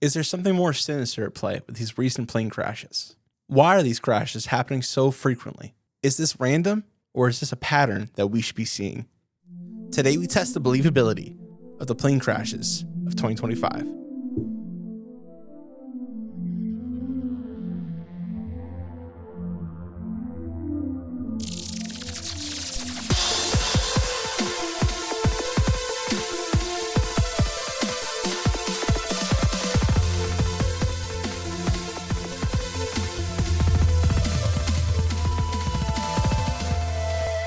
Is there something more sinister at play with these recent plane crashes? Why are these crashes happening so frequently? Is this random, or is this a pattern that we should be seeing? Today we test the believability of the plane crashes of 2025.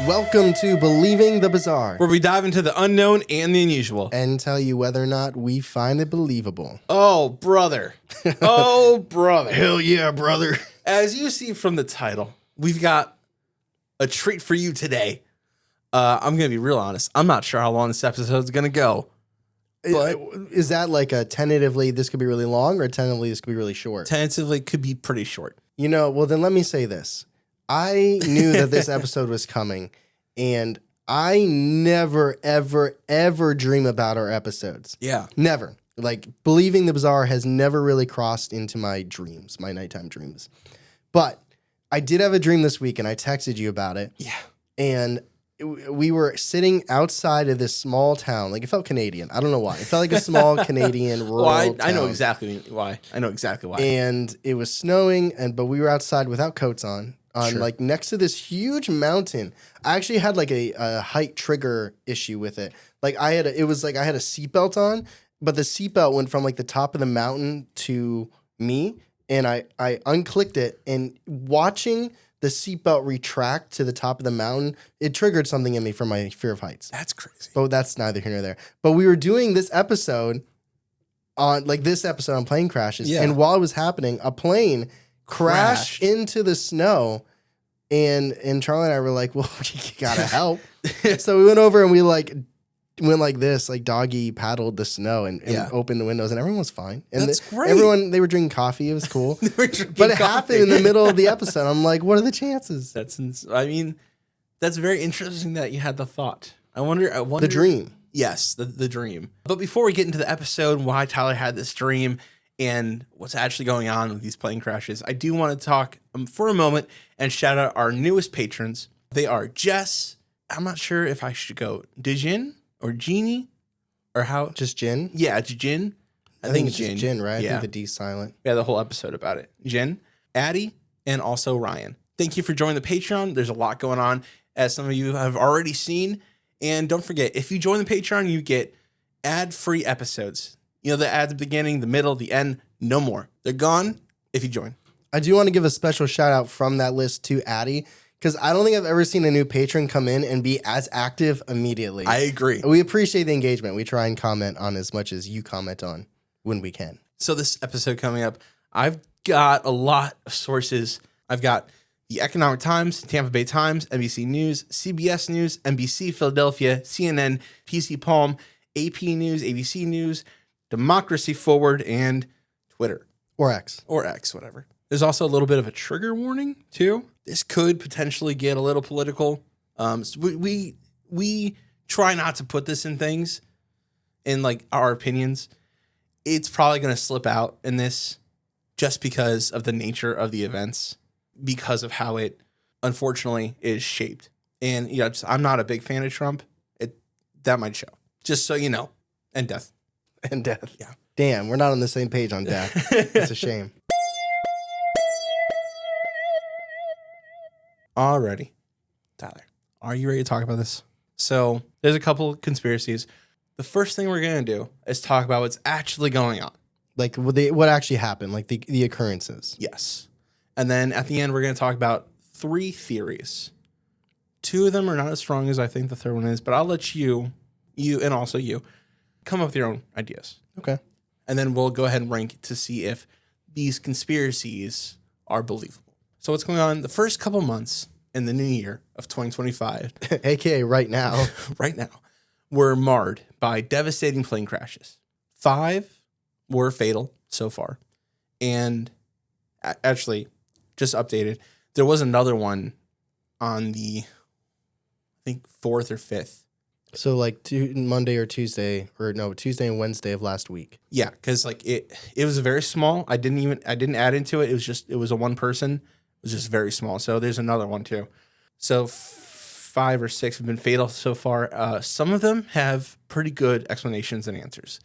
Welcome to Believing the Bizarre, Where we dive into the unknown and the unusual. and tell you whether or not we find it believable. Oh, brother. Oh, brother. Hell yeah, brother. As you see from the title, we've got a treat for you today. I'm going to be real honest. I'm not sure how long this episode's going to go. But Is that like a tentatively this could be really long, or tentatively this could be really short? tentatively could be pretty short. Well, then let me say this. I knew that this episode was coming, and I never, ever, ever dream about our episodes. Yeah. Never. Like, Believing the Bizarre has never really crossed into my dreams, my nighttime dreams. But I did have a dream this week, and I texted you about it. Yeah. And we were sitting outside of this small town. Like, it felt Canadian. I don't know why. It felt like a small Canadian rural Well, I know town. exactly why. And it was snowing, but we were outside without coats on Sure. like next to this huge mountain. I actually had like a height trigger issue with it. Like I had a seatbelt on, but the seatbelt went from like the top of the mountain to me, and I unclicked it, and watching the seatbelt retract to the top of the mountain, it triggered something in me from my fear of heights. That's crazy. But that's neither here nor there. But we were doing this episode on plane crashes, Yeah. and while it was happening, a plane crashed into the snow, and Charlie and I were like, well, we gotta help. So we went over and we went like this, like doggy paddled the snow and opened the windows, and everyone was fine. And That's great. They were drinking coffee. It was cool. But It happened in the middle of the episode. I'm like, what are the chances? That's very interesting that you had the thought. I wonder The dream. Yes, the dream. But before we get into the episode and why Tyler had this dream and what's actually going on with these plane crashes, I do want to talk for a moment and shout out our newest patrons. They are Jess. I'm not sure if I should go Dijin or Jeannie or how. Just Jin? Yeah, it's Jin. I think it's Jin. just Jin, right? Yeah. I think the D's silent. We had the whole episode about it. Jen, Addie, and also Ryan. Thank you for joining the Patreon. There's a lot going on, as some of you have already seen. And don't forget, if you join the Patreon, you get ad-free episodes. You know, the ads at the beginning, the middle, the end, no more. They're gone if you join. I do want to give a special shout out from that list to Addie, because I don't think I've ever seen a new patron come in and be as active immediately. I agree. We appreciate the engagement. We try and comment on as much as you comment on when we can. So this episode coming up, I've got a lot of sources. I've got the Economic Times, Tampa Bay Times, NBC News, CBS News, NBC Philadelphia, CNN, PC Palm, AP News, ABC News, Democracy Forward, and Twitter. Or X. Or X, whatever. There's also a little bit of a trigger warning, too. This could potentially get a little political. So we try not to put this in things, in like our opinions. It's probably going to slip out in this just because of the nature of the events, because of how it, unfortunately, is shaped. And I'm not a big fan of Trump. That might show. Just so you know. And death. And death. Yeah. Damn, we're not on the same page on death. It's a shame. Alrighty. Tyler, are you ready to talk about this? So there's a couple of conspiracies. The first thing we're going to do is talk about what's actually going on. Like what actually happened, like the occurrences. Yes. And then at the end, we're going to talk about 3 theories. 2 of them are not as strong as I think the third one is, but I'll let you and also you come up with your own ideas. Okay. And then we'll go ahead and rank to see if these conspiracies are believable. So what's going on the first couple months in the new year of 2025, AKA right now, were marred by devastating plane crashes. 5 were fatal so far. And actually, just updated, there was another one on the, I think, 4th or 5th So like Monday or Tuesday, or no, Tuesday and Wednesday of last week. Yeah, because like it was very small. I didn't add into it. It was a one person. It was just very small. So there's another one too. So 5 or 6 have been fatal so far. Some of them have pretty good explanations and answers.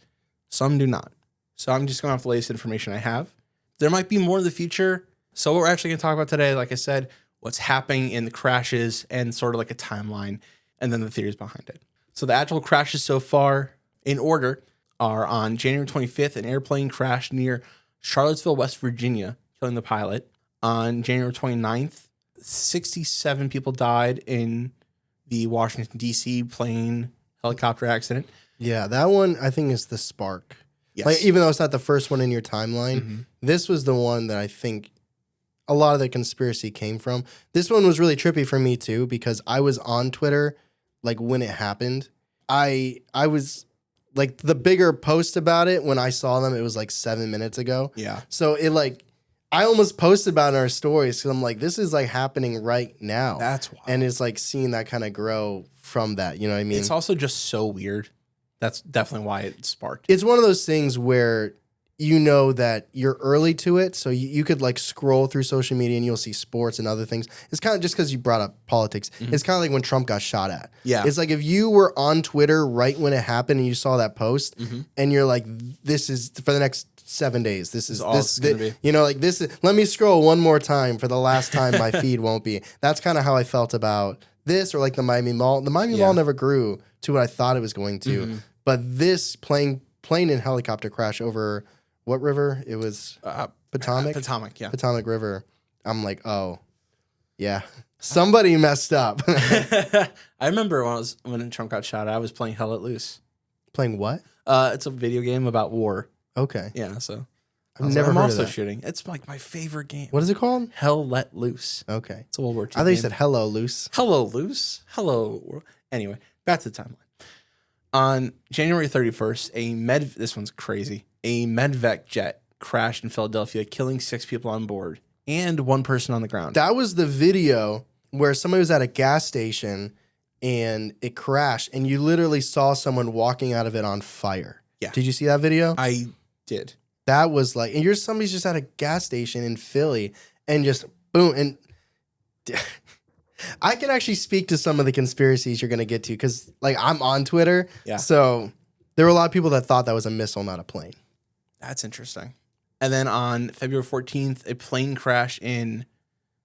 Some do not. So I'm just going off the latest information I have. There might be more in the future. So what we're actually going to talk about today, like I said, what's happening in the crashes and sort of like a timeline, and then the theories behind it. So the actual crashes so far in order are on January 25th, an airplane crashed near Charlottesville, West Virginia, killing the pilot. On January 29th, 67 people died in the Washington, D.C. plane helicopter accident. Yeah, that one I think is the spark. Yes. Like, even though it's not the first one in your timeline, this was the one that I think a lot of the conspiracy came from. This one was really trippy for me too, because I was on Twitter like when it happened. I was like the bigger post about it when I saw them, it was like 7 minutes ago. Yeah. So it like I almost posted about it in our stories because I'm like, this is like happening right now. That's wild. And it's like seeing that kind of grow from that. You know what I mean? It's also just so weird. That's definitely why it sparked. It's one of those things where you know that you're early to it. So you could like scroll through social media and you'll see sports and other things. It's kind of just because you brought up politics. It's kind of like when Trump got shot at. Yeah. It's like if you were on Twitter right when it happened and you saw that post and you're like, this is for the next 7 days. This is all it's gonna be. You know, like this is, let me scroll one more time for the last time my feed won't be. That's kind of how I felt about this, or like the Miami Mall. The Miami Mall never grew to what I thought it was going to. But this plane and helicopter crash over what river? It was Potomac? Potomac, yeah. Potomac River. I'm like, oh, yeah. Somebody messed up. I remember when Trump got shot, I was playing Hell Let Loose. Playing what? It's a video game about war. Okay. Yeah, so I've never heard also of that. shooting. It's like my favorite game. What is it called? Hell Let Loose. Okay. It's a World War II I thought you game. said hello, loose. Hello, Loose. Hello, world. Anyway, back to the timeline. On January 31st, this one's crazy. A Medvac jet crashed in Philadelphia, killing 6 people on board and 1 person on the ground. That was the video where somebody was at a gas station and it crashed, and you literally saw someone walking out of it on fire. Yeah. Did you see that video? I did. That was like, and somebody's just at a gas station in Philly and just boom. And I can actually speak to some of the conspiracies you're going to get to because like I'm on Twitter. Yeah. So there were a lot of people that thought that was a missile, not a plane. That's interesting. And then on February 14th, a plane crash in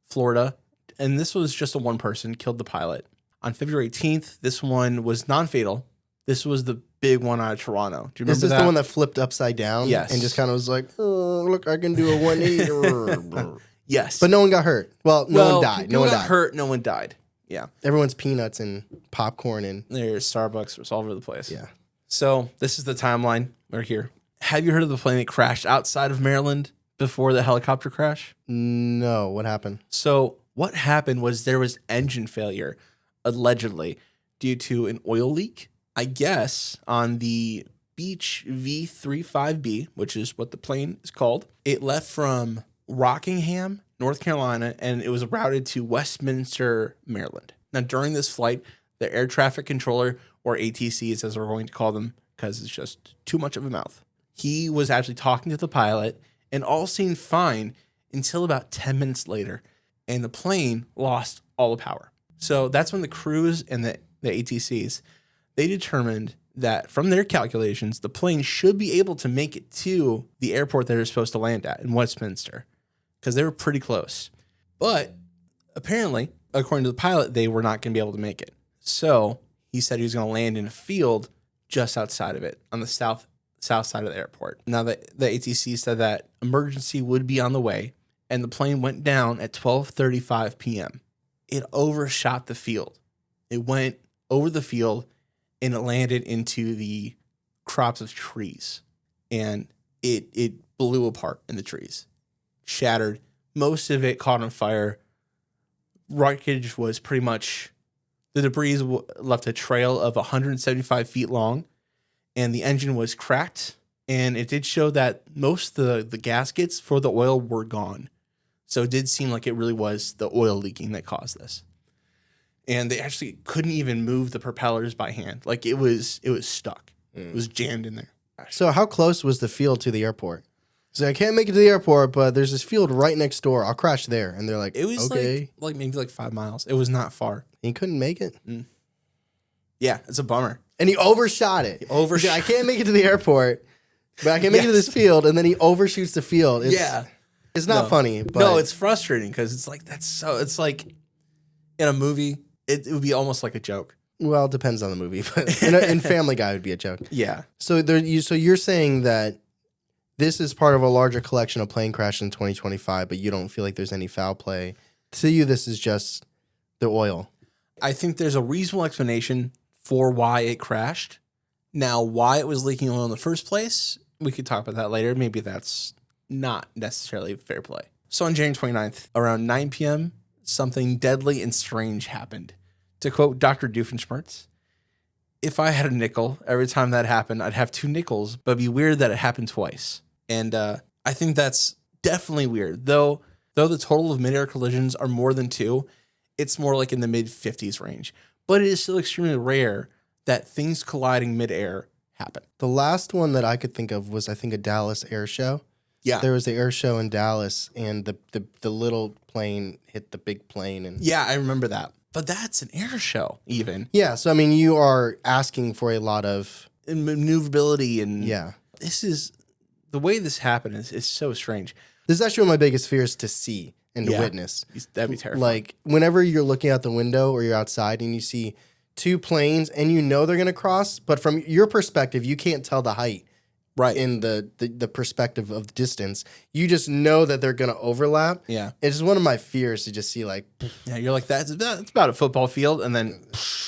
Florida. And this was just a one person, killed the pilot. On February 18th, this one was non-fatal. This was the big one out of Toronto. Do you remember Is this that? the one that flipped upside down? Yes. And just kind of was like, oh, look, I can do a 180. Yes. But no one got hurt. Well, no one died. No one got died. hurt. No one died. Yeah. Everyone's peanuts and popcorn and There's Starbucks. It was all over the place. yeah. So this is the timeline. We're here. Have you heard of the plane that crashed outside of Maryland before the helicopter crash? No, what happened? So what happened was there was engine failure, allegedly, due to an oil leak. I guess on the Beech V-35B, which is what the plane is called. It left from Rockingham, North Carolina, and it was routed to Westminster, Maryland. Now, during this flight, the air traffic controller, or ATCs as we're going to call them, because it's just too much of a mouth, he was actually talking to the pilot, and all seemed fine until about 10 minutes later, and the plane lost all the power. So that's when the crews and the ATCs, they determined that from their calculations, the plane should be able to make it to the airport that they're supposed to land at in Westminster, because they were pretty close. But apparently, according to the pilot, they were not going to be able to make it. So he said he was going to land in a field just outside of it, on the south side of the airport. Now, the ATC said that emergency would be on the way, and the plane went down at 12:35 p.m. It overshot the field. It went over the field, and it landed into the crops of trees. And it blew apart in the trees. Shattered. Most of it caught on fire. Wreckage was pretty much... The debris left a trail of 175 feet long, and the engine was cracked. And it did show that most of the gaskets for the oil were gone. So it did seem like it really was the oil leaking that caused this. and they actually couldn't even move the propellers by hand. Like it was stuck. It was jammed in there. So how close was the field to the airport? So I can't make it to the airport, but there's this field right next door. I'll crash there. And they're like, It was okay. like maybe like 5 miles. It was not far. He couldn't make it. Yeah, it's a bummer. And he overshot it. He said, I can't make it to the airport, but I can make it to this field. And then he overshoots the field. It's not funny. But no, it's frustrating because it's like it's like in a movie, it would be almost like a joke. Well, it depends on the movie, but in Family Guy, it would be a joke. Yeah. So you're saying that this is part of a larger collection of plane crashes in 2025, but you don't feel like there's any foul play. To you, this is just the oil. I think there's a reasonable explanation for why it crashed. Now, why it was leaking oil in the first place, we could talk about that later. Maybe that's not necessarily fair play. So on January 29th, around 9 p.m., something deadly and strange happened. To quote Dr. Doofenshmirtz, if I had a nickel, every time that happened, I'd have 2 nickels, but it'd be weird that it happened twice. And I think that's definitely weird. Though the total of mid-air collisions are more than 2, it's more like in the mid-50s range. But it is still extremely rare that things colliding mid-air happen. The last one that I could think of was, I think, a Dallas air show. Yeah. There was the air show in Dallas, and the little plane hit the big plane. And Yeah, I remember that. But that's an air show, even. yeah, so I mean, you are asking for a lot of And maneuverability and yeah. This is the way this happened is so strange. This is actually one of my biggest fears to see and to witness. That'd be terrifying. Like whenever you're looking out the window or you're outside and you see 2 planes and you know they're going to cross, but from your perspective, you can't tell the height. Right. In the perspective of the distance, you just know that they're going to overlap. Yeah. It's just one of my fears to just see like, Yeah, you're like, it's about a football field, and then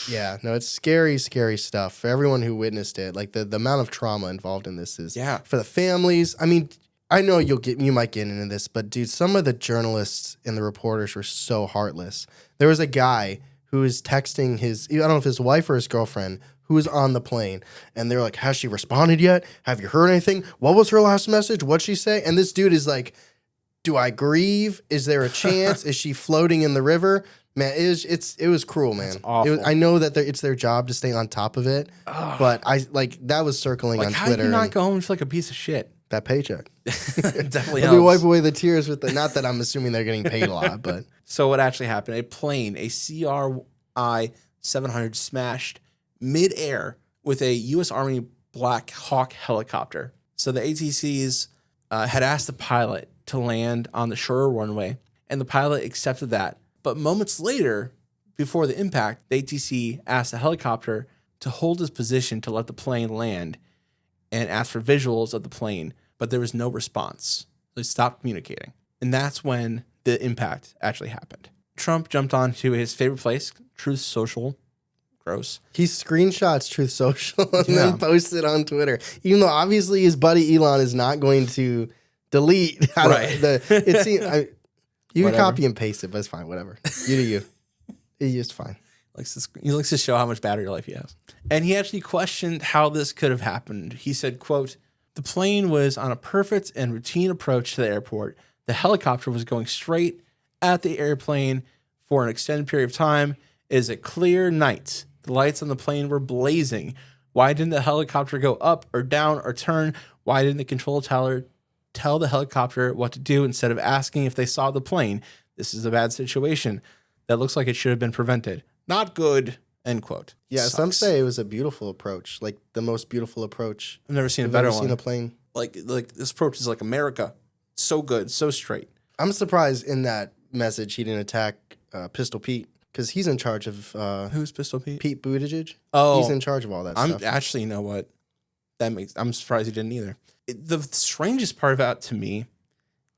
yeah, no, it's scary, scary stuff for everyone who witnessed it. Like the amount of trauma involved in this is for the families. I mean, I know you might get into this, but dude, some of the journalists and the reporters were so heartless. There was a guy who was texting I don't know if his wife or his girlfriend, who was on the plane, and they're like, has she responded yet? Have you heard anything? What was her last message? What'd she say? And this dude is like, do I grieve? Is there a chance? Is she floating in the river? Man, it was cruel, man. That's awful. I know that it's their job to stay on top of it, but that was circling on how Twitter. do you not go home and feel like a piece of shit? That paycheck. Definitely Let me helps. wipe away the tears with not that I'm assuming they're getting paid a lot, but. So what actually happened? A plane, a CRI 700 smashed mid-air with a U.S. Army Black Hawk helicopter. So the ATCs had asked the pilot to land on the shore runway, and the pilot accepted that. But moments later, before the impact, the ATC asked the helicopter to hold its position to let the plane land and asked for visuals of the plane, but there was no response. They stopped communicating. And that's when the impact actually happened. Trump jumped onto his favorite place, Truth Social. Gross. He screenshots Truth Social and then posts it on Twitter, even though obviously his buddy Elon is not going to delete. You can copy and paste it, but it's fine. Whatever. You do you. It's just fine. He likes to show how much battery life he has. And he actually questioned how this could have happened. He said, quote, the plane was on a perfect and routine approach to the airport. The helicopter was going straight at the airplane for an extended period of time. It is a clear night. The lights on the plane were blazing. Why didn't the helicopter go up or down or turn? Why didn't the control tower tell the helicopter what to do instead of asking if they saw the plane? This is a bad situation. That looks like it should have been prevented. Not good, end quote. Yeah, Sucks. some say it was a beautiful approach, like the most beautiful approach. I've never seen a I've better ever one. seen a plane. Like this approach is like America. So good, so straight. I'm surprised in that message he didn't attack Pistol Pete, because he's in charge of Who's Pistol Pete? Pete Buttigieg. Oh, He's in charge of all that stuff. Actually, you know what? I'm surprised he didn't either. The strangest part about it to me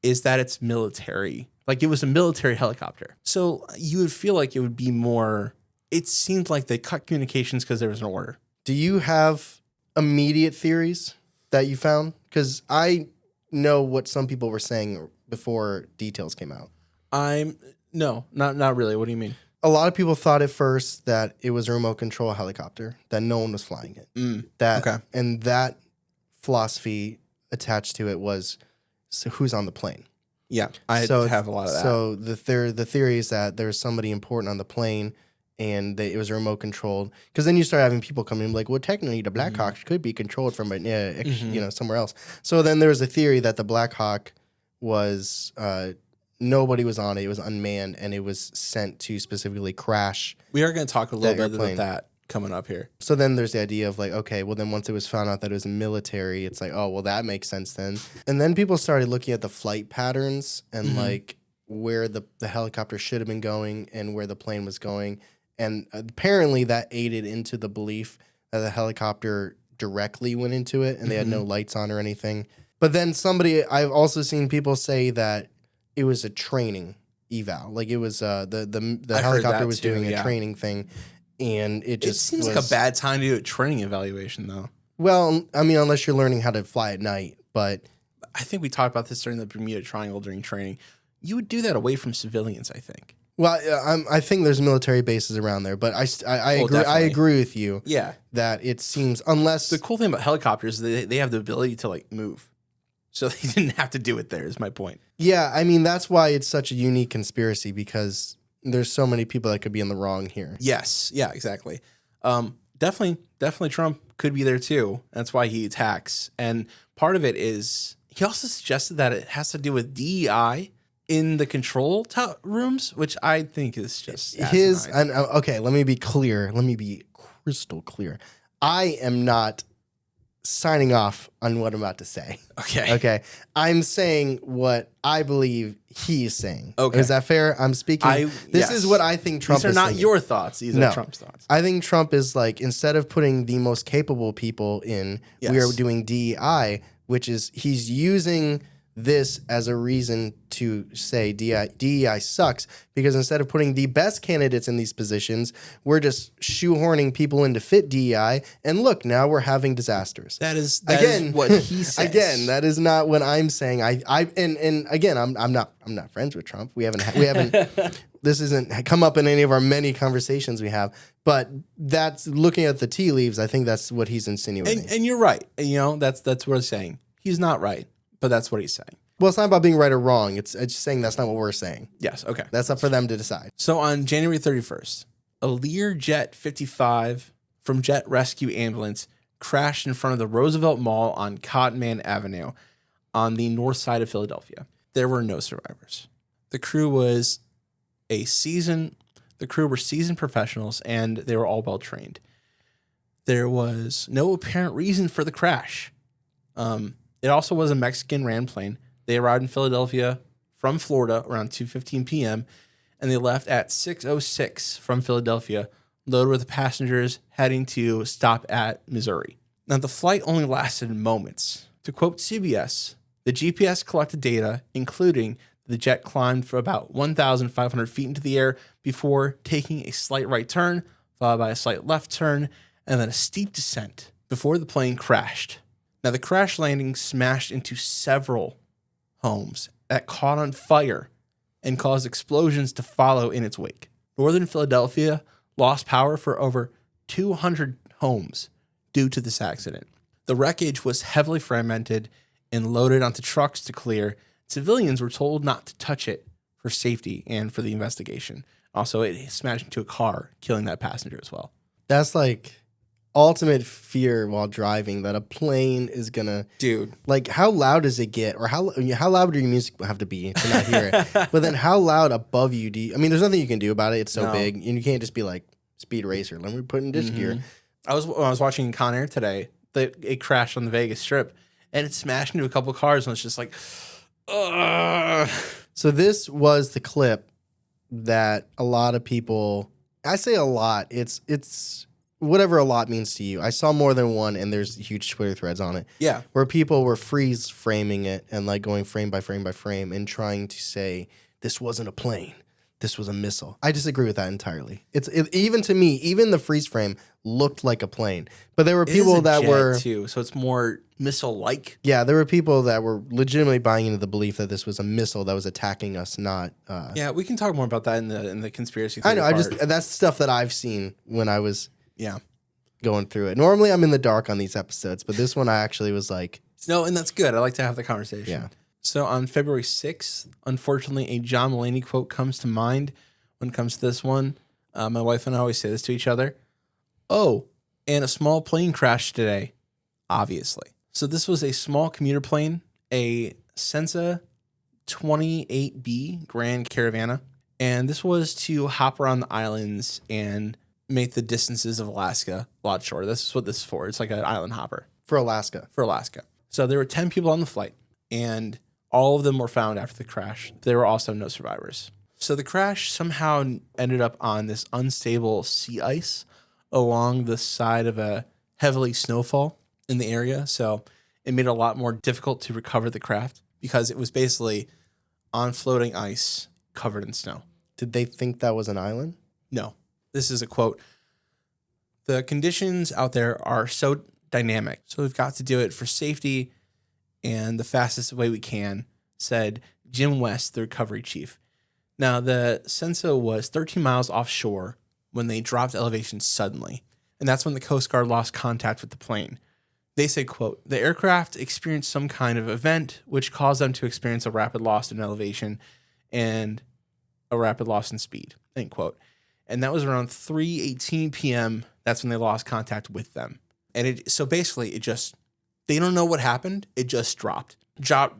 is that it's military. Like it was a military helicopter. So you would feel like it would be more. It seemed like they cut communications because there was an order. Do you have immediate theories that you found? Because I know what some people were saying before details came out. No, not really. What do you mean? A lot of people thought at first that it was a remote control helicopter, that no one was flying it. And that philosophy attached to it was, so who's on the plane? Yeah, I have a lot of that. So the theory is that there's somebody important on the plane, and it was remote controlled. Because then you start having people come in like, well, technically the Black Hawk could be controlled from somewhere else. So then there was a theory that the Black Hawk was nobody was on it. It was unmanned, and it was sent to specifically crash. We are going to talk a little bit airplane. about that coming up here. So then there's the idea of like, okay, well then once it was found out that it was military, it's like, oh, well that makes sense then. And then people started looking at the flight patterns and like where the helicopter should have been going and where the plane was going. And apparently that aided into the belief that the helicopter directly went into it and they had no lights on or anything. But then I've also seen people say that it was a training eval. Like it was the helicopter was doing a training thing. And it seems like a bad time to do a training evaluation, though. Well, I mean, unless you're learning how to fly at night, but I think we talked about this during the Bermuda Triangle during training. You would do that away from civilians, I think. Well, I think there's military bases around there, but I agree. Definitely. I agree with you. Yeah, that it seems unless the cool thing about helicopters is they have the ability to like move, so they didn't have to do it there. Is my point. Yeah, I mean that's why it's such a unique conspiracy because there's so many people that could be in the wrong here. Yes. Yeah, exactly. Definitely Trump could be there too. That's why he attacks. And part of it is he also suggested that it has to do with DEI in the control rooms, which I think is just okay, let me be clear. Let me be crystal clear. I am not signing off on what I'm about to say. Okay. I'm saying what I believe he's saying. Okay. Is that fair? I'm speaking. This is what I think Trump is These are not thinking. your thoughts. These are Trump's thoughts. I think Trump is like, instead of putting the most capable people in, we are doing DEI, which is he's using this as a reason to say DEI sucks because instead of putting the best candidates in these positions, we're just shoehorning people in to fit DEI. And look, now we're having disasters. That is what he says. Again, that is not what I'm saying. And again, I'm not friends with Trump. We haven't. This isn't come up in any of our many conversations we have. But that's looking at the tea leaves. I think that's what he's insinuating. And you're right. You know, that's what I'm saying. He's not right. But that's what he's saying. Well, it's not about being right or wrong. It's just saying that's not what we're saying. Yes, okay. That's up for them to decide. So on January 31st, a Lear Jet 55 from Jet Rescue Ambulance crashed in front of the Roosevelt Mall on Cottonman Avenue on the north side of Philadelphia. There were no survivors. The crew were seasoned professionals, and they were all well trained. There was no apparent reason for the crash. It also was a Mexican-ran plane. They arrived in Philadelphia from Florida around 2:15 p.m., and they left at 6:06 from Philadelphia, loaded with passengers heading to stop at Missouri. Now, the flight only lasted moments. To quote CBS, the GPS collected data, including the jet climbed for about 1,500 feet into the air before taking a slight right turn, followed by a slight left turn, and then a steep descent before the plane crashed. Now, the crash landing smashed into several homes that caught on fire and caused explosions to follow in its wake. Northern Philadelphia lost power for over 200 homes due to this accident. The wreckage was heavily fragmented and loaded onto trucks to clear. Civilians were told not to touch it for safety and for the investigation. Also, it smashed into a car, killing that passenger as well. That's like ultimate fear while driving, that a plane is gonna, dude. Like, how loud does it get, or how loud do your music have to be to not hear it? But then, how loud above you do you? I mean, there's nothing you can do about it. It's so big, and you can't just be like Speed Racer. Let me put in disc gear. When I was watching Con Air today, it crashed on the Vegas Strip, and it smashed into a couple cars, and it's just like, ugh. So this was the clip that a lot of people. I say a lot. It's whatever a lot means to you. I saw more than one, and there's huge Twitter threads on it. Yeah. Where people were freeze framing it and like going frame by frame by frame and trying to say, this wasn't a plane. This was a missile. I disagree with that entirely. Even to me, even the freeze frame looked like a plane. But there were people that were too, so it's more missile-like. Yeah, there were people that were legitimately buying into the belief that this was a missile that was attacking us, not yeah, we can talk more about that in the conspiracy theory. I know, part. That's stuff that I've seen when I was going through it. Normally I'm in the dark on these episodes, but this one I actually was like, no, and that's good. I like to have the conversation. Yeah. So on February 6th, unfortunately, a John Mulaney quote comes to mind when it comes to this one. My wife and I always say this to each other. Oh, and a small plane crashed today, obviously. So this was a small commuter plane, a Sensa 28B Grand Caravana. And this was to hop around the islands and make the distances of Alaska a lot shorter. This is what this is for. It's like an island hopper. For Alaska. So there were 10 people on the flight, and all of them were found after the crash. There were also no survivors. So the crash somehow ended up on this unstable sea ice along the side of a heavily snowfall in the area. So it made it a lot more difficult to recover the craft because it was basically on floating ice covered in snow. Did they think that was an island? No. This is a quote. The conditions out there are so dynamic, so we've got to do it for safety and the fastest way we can, said Jim West, the recovery chief. Now, the Sensa was 13 miles offshore when they dropped elevation suddenly, and that's when the Coast Guard lost contact with the plane. They say, quote, the aircraft experienced some kind of event which caused them to experience a rapid loss in elevation and a rapid loss in speed, end quote. And that was around 3:18 p.m. That's when they lost contact with them. And so basically it just, they don't know what happened. It just dropped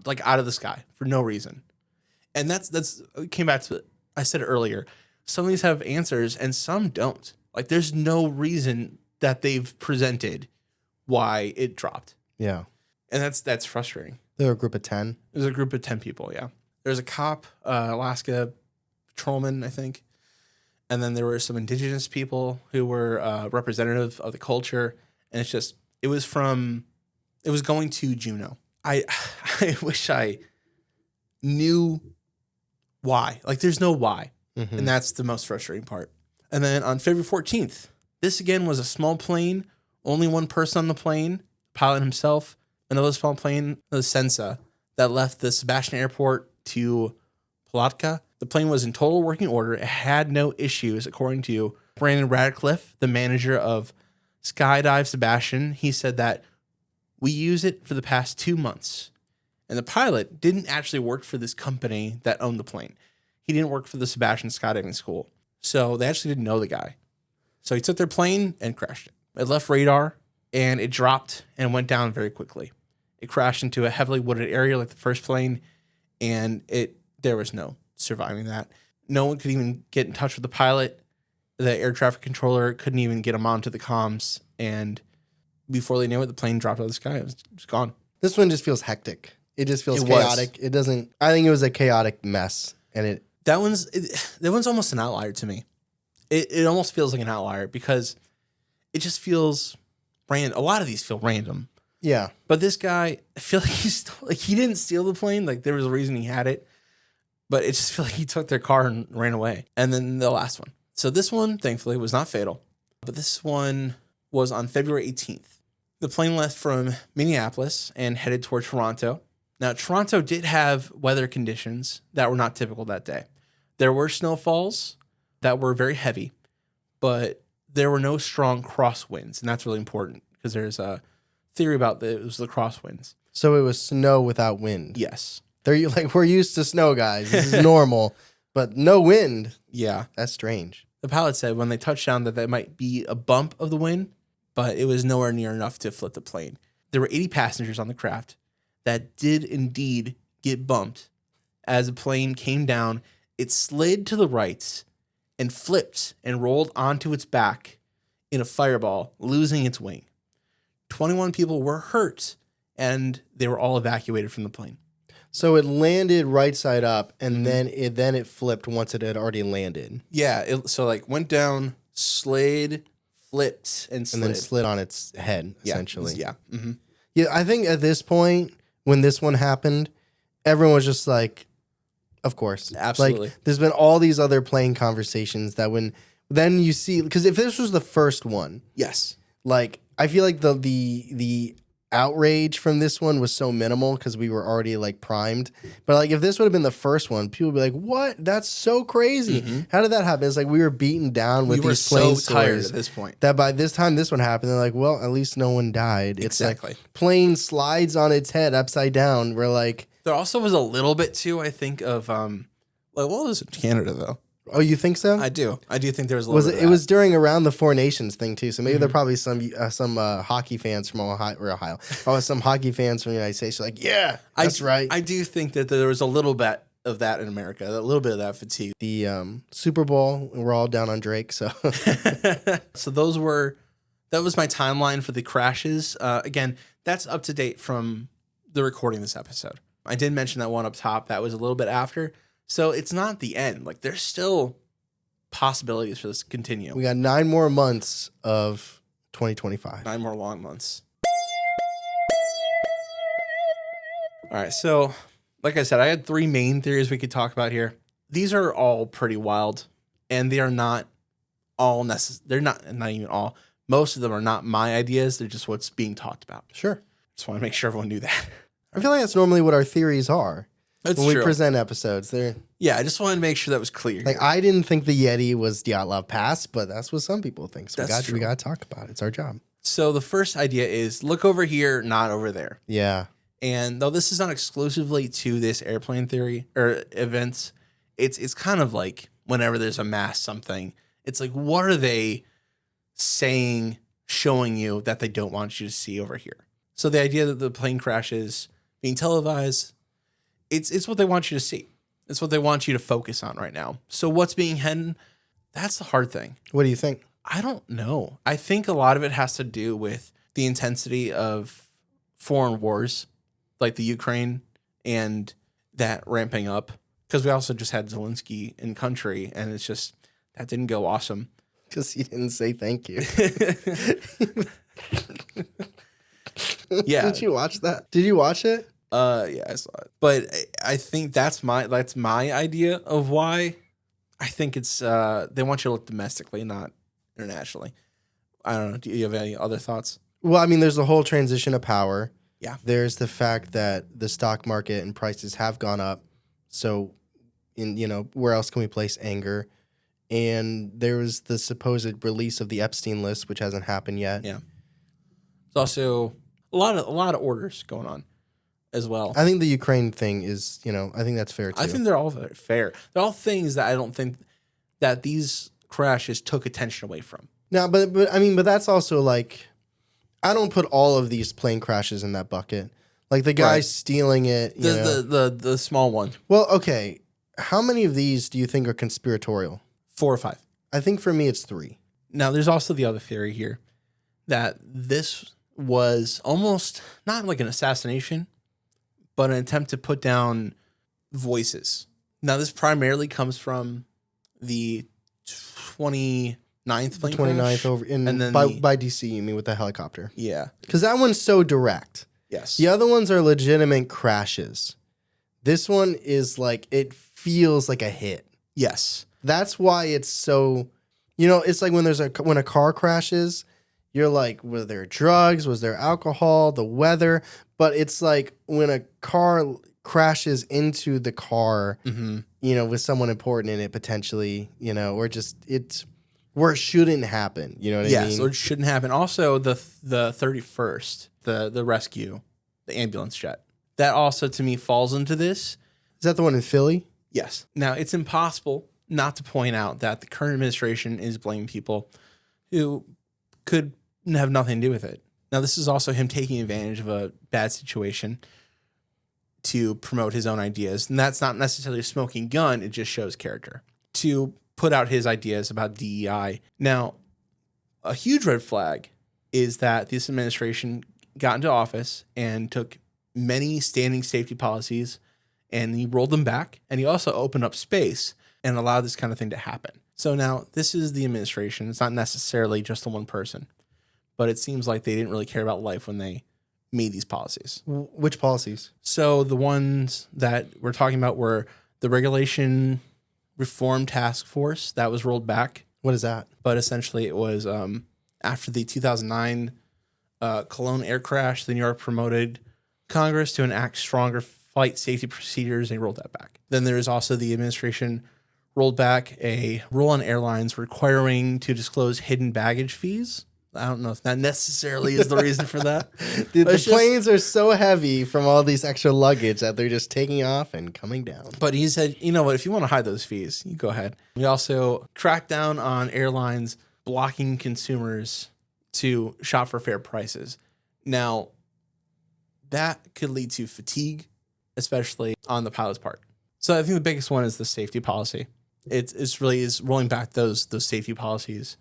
like out of the sky for no reason. And that's came back to, I said it earlier, some of these have answers and some don't. Like there's no reason that they've presented why it dropped. Yeah. And that's frustrating. They were a group of 10. It was a group of 10 people, yeah. There's a cop, Alaska patrolman, I think. And then there were some indigenous people who were representative of the culture. And it's just, it was going to Juneau. I wish I knew why. Like there's no why. Mm-hmm. And that's the most frustrating part. And then on February 14th, this again was a small plane, only one person on the plane, pilot himself, another small plane, the Sensa, that left the Sebastian Airport to Palatka. The plane was in total working order. It had no issues, according to Brandon Radcliffe, the manager of Skydive Sebastian. He said that we use it for the past 2 months. And the pilot didn't actually work for this company that owned the plane. He didn't work for the Sebastian Skydiving School. So they actually didn't know the guy. So he took their plane and crashed it. It left radar and it dropped and went down very quickly. It crashed into a heavily wooded area like the first plane, and there was no surviving that. No one could even get in touch with the pilot. The air traffic controller couldn't even get him onto the comms, and before they knew it, the plane dropped out of the sky. It was gone. This one just feels hectic. It just feels chaotic. It doesn't. I think it was a chaotic mess, and that one's almost an outlier to me. It almost feels like an outlier because it just feels random. A lot of these feel random. Yeah. But this guy, I feel like he didn't steal the plane. Like there was a reason he had it. But it just feels like he took their car and ran away. And then the last one. So this one, thankfully, was not fatal. But this one was on February 18th. The plane left from Minneapolis and headed toward Toronto. Now, Toronto did have weather conditions that were not typical that day. There were snowfalls that were very heavy, but there were no strong crosswinds. And that's really important because there's a theory about that it was the crosswinds. So it was snow without wind. Yes. They're like, we're used to snow, guys. This is normal, but no wind. Yeah. That's strange. The pilot said when they touched down that might be a bump of the wind, but it was nowhere near enough to flip the plane. There were 80 passengers on the craft that did indeed get bumped. As the plane came down, it slid to the right and flipped and rolled onto its back in a fireball, losing its wing. 21 people were hurt, and they were all evacuated from the plane. So it landed right side up, and then it flipped once it had already landed. Yeah, so like went down, slid, flipped, and slid. And then slid on its head, essentially. Yeah. Mm-hmm. Yeah, I think at this point, when this one happened, everyone was just like, of course. Absolutely. Like, there's been all these other plane conversations that then you see, because if this was the first one. Yes. Like, I feel like the outrage from this one was so minimal because we were already like primed. But like if this would have been the first one, people would be like, "What? That's so crazy! Mm-hmm. How did that happen?" It's like we were beaten down with these plane so tired stories at this point. that by this time this one happened, they're like, "Well, at least no one died." Exactly. It's like plane slides on its head upside down. We're like, there also was a little bit too, I think, of like what was in Canada though. Oh, you think so? I do think there was a little Was bit it? of It that. was during around the Four Nations thing too. So maybe there are probably some hockey fans from Ohio, or some hockey fans from the United States. Like, yeah, that's right. I do think that there was a little bit of that in America, a little bit of that fatigue. The Super Bowl, we're all down on Drake. So So that was my timeline for the crashes. Again, that's up to date from the recording of this episode. I did mention that one up top. That was a little bit after. So it's not the end. Like, there's still possibilities for this to continue. we got 9 more months of 2025. 9 more long months. All right. So, like I said, I had 3 main theories we could talk about here. These are all pretty wild, and they are not all necessary. They're not even all. Most of them are not my ideas. They're just what's being talked about. Sure. Just want to make sure everyone knew that. I feel like that's normally what our theories are. That's when true. we present episodes. They're Yeah, I just wanted to make sure that was clear. like, I didn't think the Yeti was Dyatlov Pass, but that's what some people think. So That's we true. got to talk about it. It's our job. So the first idea is look over here, not over there. Yeah. And though this is not exclusively to this airplane theory or events, it's kind of like whenever there's a mass something, it's like, what are they saying, showing you that they don't want you to see over here? So the idea that the plane crash is being televised, it's what they want you to see. It's what they want you to focus on right now. So what's being hidden? That's the hard thing. What do you think? I don't know. I think a lot of it has to do with the intensity of foreign wars, like the Ukraine, and that ramping up. Because we also just had Zelensky in country, and it's just, that didn't go awesome. Because he didn't say thank you. Yeah. Did you watch that? Did you watch it? Yeah, I saw it. But I think that's my idea of why. I think it's they want you to look domestically, not internationally. I don't know. Do you have any other thoughts? Well, I mean, there's the whole transition of power. Yeah. There's the fact that the stock market and prices have gone up. So, where else can we place anger? And there was the supposed release of the Epstein list, which hasn't happened yet. Yeah. There's also a lot of orders going on as well. I think the Ukraine thing is, I think that's fair too. I think they're all very fair. They're all things that I don't think that these crashes took attention away from. No, but that's also like, I don't put all of these plane crashes in that bucket. Like the guy Right. stealing it. The small one, Well, okay. How many of these do you think are conspiratorial? 4 or 5. I think for me it's 3. Now, there's also the other theory here that this was almost not like an assassination, but an attempt to put down voices. Now, this primarily comes from the 29th plane 29th crash. over in and then by DC, you mean with the helicopter? Yeah. Because that one's so direct. Yes. The other ones are legitimate crashes. This one is like, it feels like a hit. Yes. That's why it's so, it's like when a car crashes, you're like, were there drugs? Was there alcohol? The weather? But it's like when a car crashes into the car, with someone important in it potentially, or just it's where it shouldn't happen. You know what I mean? Yes, or it shouldn't happen. Also, the 31st, the rescue, the ambulance jet, that also to me falls into this. Is that the one in Philly? Yes. Now, it's impossible not to point out that the current administration is blaming people who could have nothing to do with it. Now, this is also him taking advantage of a bad situation to promote his own ideas. And that's not necessarily a smoking gun. It just shows character to put out his ideas about DEI. Now, a huge red flag is that this administration got into office and took many standing safety policies and he rolled them back. And he also opened up space and allowed this kind of thing to happen. So now this is the administration. It's not necessarily just the one person, but it seems like they didn't really care about life when they made these policies. Which policies? So the ones that we're talking about were the Regulation Reform Task Force that was rolled back. What is that? But essentially it was after the 2009 Cologne air crash, the New York promoted Congress to enact stronger flight safety procedures, and they rolled that back. Then there is also the administration rolled back a rule on airlines requiring to disclose hidden baggage fees I don't know if that necessarily is the reason for that. Dude, the It's just- planes are so heavy from all these extra luggage that they're just taking off and coming down. But he said, you know what, if you want to hide those fees, you go ahead. We also cracked down on airlines blocking consumers to shop for fair prices. Now, that could lead to fatigue, especially on the pilot's part. So I think the biggest one is the safety policy. It's really is rolling back those safety policies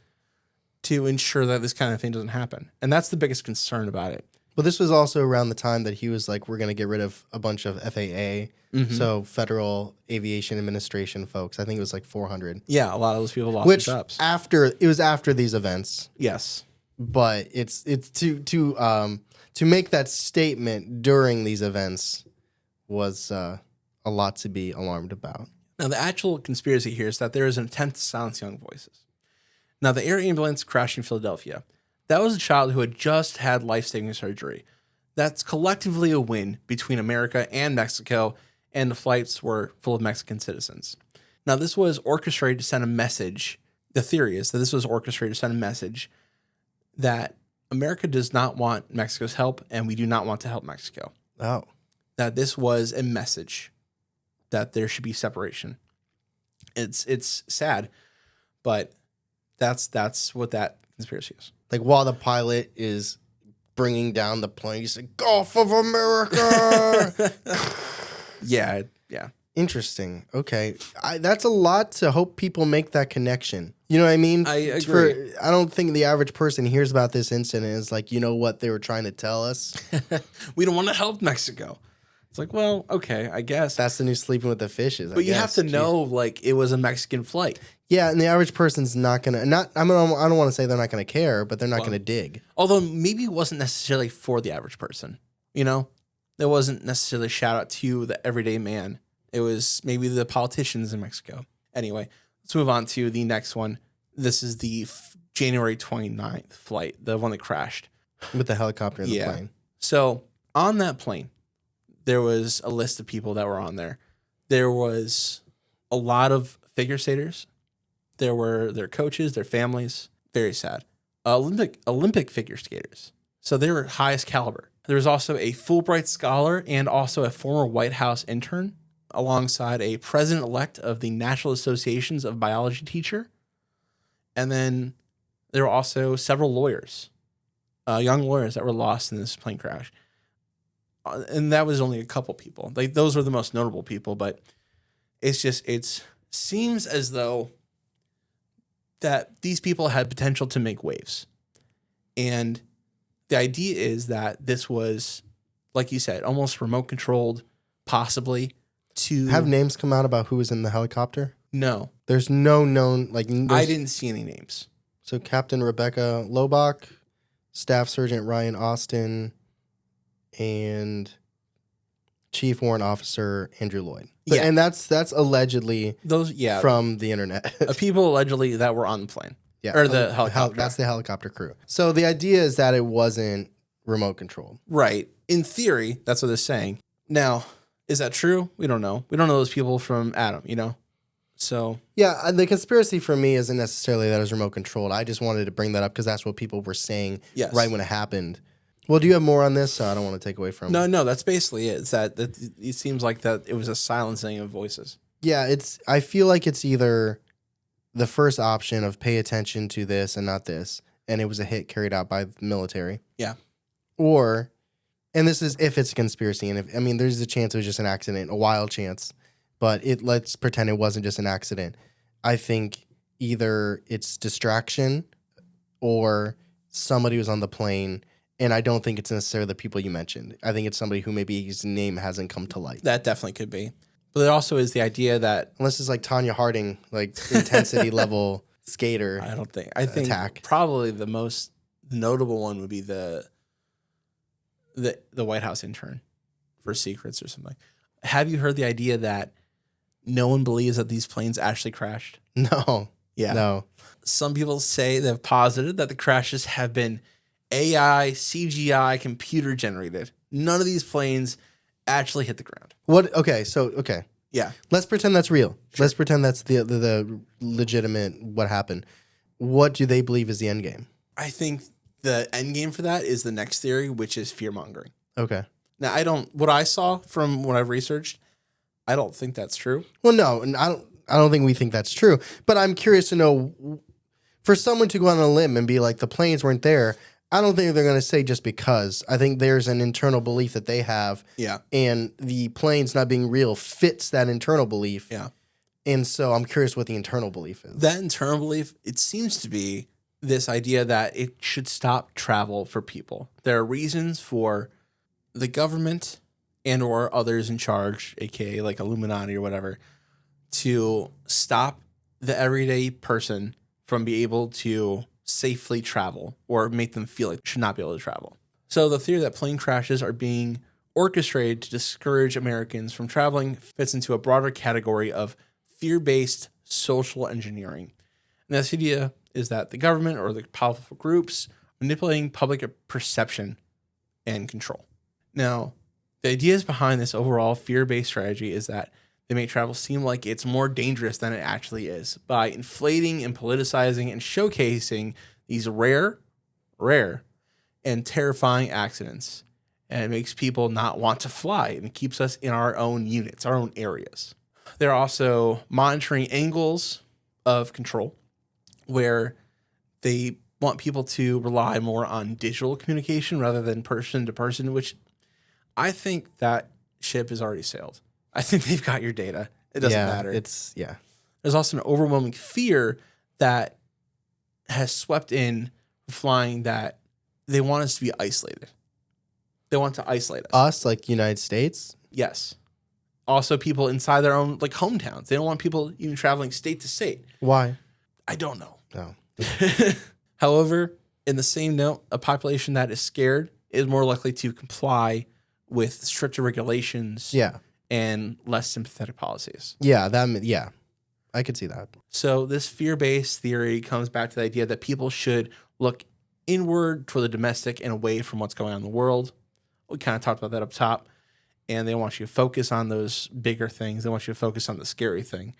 to ensure that this kind of thing doesn't happen. And that's the biggest concern about it. Well, this was also around the time that he was like, we're going to get rid of a bunch of FAA, so Federal Aviation Administration folks. I think it was like 400. Yeah, a lot of those people lost Which their jobs. it was after these events, Yes. but it's to make that statement during these events was a lot to be alarmed about. Now, the actual conspiracy here is that there is an attempt to silence young voices. Now, the air ambulance crashed in Philadelphia. That was a child who had just had life-saving surgery. That's collectively a win between America and Mexico, and the flights were full of Mexican citizens. Now, this was orchestrated to send a message. The theory is that this was orchestrated to send a message that America does not want Mexico's help, and we do not want to help Mexico. Oh. That this was a message that there should be separation. It's sad, but that's what that conspiracy is. Like while the pilot is bringing down the plane, he's like, Gulf of America. Yeah. Interesting. Okay. That's a lot to hope people make that connection. You know what I mean? I agree. I don't think the average person hears about this incident and is like, you know what they were trying to tell us? We don't want to help Mexico. It's like, well, okay, I guess. That's the new sleeping with the fishes. But you have to know, like, it was a Mexican flight. Yeah, and the average person's not gonna. I don't want to say they're not gonna care, but they're not gonna dig. Although maybe it wasn't necessarily for the average person. You know, there wasn't necessarily a shout out to the everyday man. It was maybe the politicians in Mexico. Anyway, let's move on to the next one. This is the January 29th flight, the one that crashed With the helicopter and the plane. So on that plane, there was a list of people that were on there. There was a lot of figure skaters. There were their coaches, their families. Very sad. Olympic figure skaters. So they were highest caliber. There was also a Fulbright scholar and also a former White House intern, alongside a president-elect of the National Associations of Biology teacher. And then there were also several lawyers, young lawyers that were lost in this plane crash. And that was only a couple people. Like those were the most notable people, but it seems as though that these people had potential to make waves. And the idea is that this was, like you said, almost remote controlled, possibly to have names come out about who was in the helicopter. No, there's no known I didn't see any names. So Captain Rebecca Lobach, Staff Sergeant Ryan Austin, and Chief Warrant Officer Andrew Lloyd. Yeah. And that's allegedly those from the internet. People allegedly that were on the plane. Yeah. Or the helicopter. That's the helicopter crew. So the idea is that it wasn't remote controlled. Right. In theory, that's what they're saying. Now, is that true? We don't know. We don't know those people from Adam, you know? So yeah, the conspiracy for me isn't necessarily that it was remote controlled. I just wanted to bring that up because that's what people were saying right when it happened. Well, do you have more on this? I don't want to take away from No, that's basically it. It's that it seems like that it was a silencing of voices. Yeah, I feel like it's either the first option of pay attention to this and not this, and it was a hit carried out by the military. Yeah. Or, and this is if it's a conspiracy, and there's a chance it was just an accident, a wild chance, but let's pretend it wasn't just an accident. I think either it's distraction or somebody was on the plane, and I don't think it's necessarily the people you mentioned. I think it's somebody who maybe his name hasn't come to light. That definitely could be. But there also is the idea that unless it's like Tanya Harding, like intensity level skater. I don't think. I think probably the most notable one would be the White House intern for secrets or something. Have you heard the idea that no one believes that these planes actually crashed? No. Yeah. No. Some people say they've posited that the crashes have been AI, CGI, computer generated. None of these planes actually hit the ground. What? Okay. Yeah. Let's pretend that's real. Sure. Let's pretend that's the legitimate what happened. What do they believe is the end game? I think the end game for that is the next theory, which is fear-mongering. Okay. Now, what I saw from what I've researched, I don't think that's true. Well, no, and I don't think we think that's true. But I'm curious to know, for someone to go on a limb and be like, the planes weren't there, I don't think they're going to say just because. I think there's an internal belief that they have. Yeah. And the planes not being real fits that internal belief. Yeah. And so I'm curious what the internal belief is. That internal belief, it seems to be this idea that it should stop travel for people. There are reasons for the government and or others in charge, aka like Illuminati or whatever, to stop the everyday person from being able to safely travel or make them feel like they should not be able to travel. So the theory that plane crashes are being orchestrated to discourage Americans from traveling fits into a broader category of fear-based social engineering. And this idea is that the government or the powerful groups manipulating public perception and control. Now, the ideas behind this overall fear-based strategy is that they make travel seem like it's more dangerous than it actually is by inflating and politicizing and showcasing these rare, and terrifying accidents. And it makes people not want to fly and it keeps us in our own units, our own areas. They're also monitoring angles of control where they want people to rely more on digital communication rather than person to person, which I think that ship has already sailed. I think they've got your data. It doesn't matter. There's also an overwhelming fear that has swept in flying that they want us to be isolated. They want to isolate us. Us, like United States? Yes. Also people inside their own like hometowns. They don't want people even traveling state to state. Why? I don't know. No. However, in the same note, a population that is scared is more likely to comply with stricter regulations. Yeah. And less sympathetic policies. Yeah, I could see that. So this fear-based theory comes back to the idea that people should look inward toward the domestic and away from what's going on in the world. We kind of talked about that up top. And they want you to focus on those bigger things. They want you to focus on the scary thing.